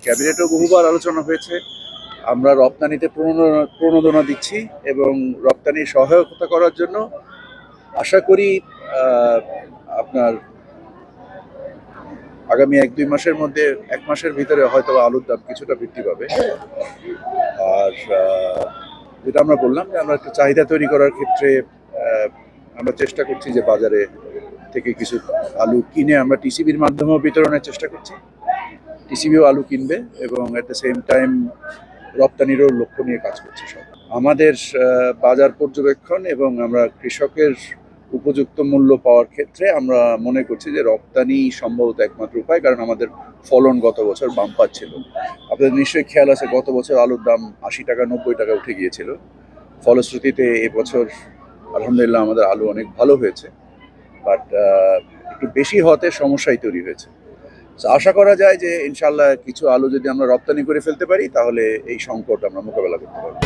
ক্যাবিনেটেও বহুবার আলোচনা হয়েছে। আমরা রপ্তানিতে প্রণোদনা দিচ্ছি এবং রপ্তানি সহায়তা করার জন্য আশা করি আপনার আগামী 1-2 মাসের মধ্যে 1 মাসের ভিতরে হয়তো আলুর দাম কিছুটা বৃদ্ধি পাবে। আর যেটা আমরা বললাম যে আমরা একটু চাহিদা তৈরি করার ক্ষেত্রে আমরা চেষ্টা করছি যে বাজারে থেকে কিছু আলু কিনে আমরা টিসিবির মাধ্যমেও বিতরণের চেষ্টা করছি। টিসিবিও আলু কিনবে এবং অ্যাট দ্য সেম টাইম রপ্তানিরও লক্ষ্য নিয়ে কাজ করছে সব। আমাদের বাজার পর্যবেক্ষণ এবং আমরা কৃষকের উপযুক্ত মূল্য পাওয়ার ক্ষেত্রে আমরা মনে করছি যে রপ্তানি সম্ভবত একমাত্র উপায়, কারণ আমাদের ফলন গত বছর বাম্পার ছিল। আপনাদের নিশ্চয়ই খেয়াল আছে গত বছর আলুর দাম 80 টাকা 90 টাকা উঠে গিয়েছিল। ফলশ্রুতিতে এবছর আলহামদুলিল্লাহ আমাদের আলু অনেক ভালো হয়েছে, বাট একটু বেশি হওয়াতে সমস্যাই তৈরি হয়েছে। আশা করা যায় যে ইনশাল্লাহ কিছু আলু যদি আমরা রপ্তানি করে ফেলতে পারি তাহলে এই সংকট আমরা মোকাবেলা করতে পারবো।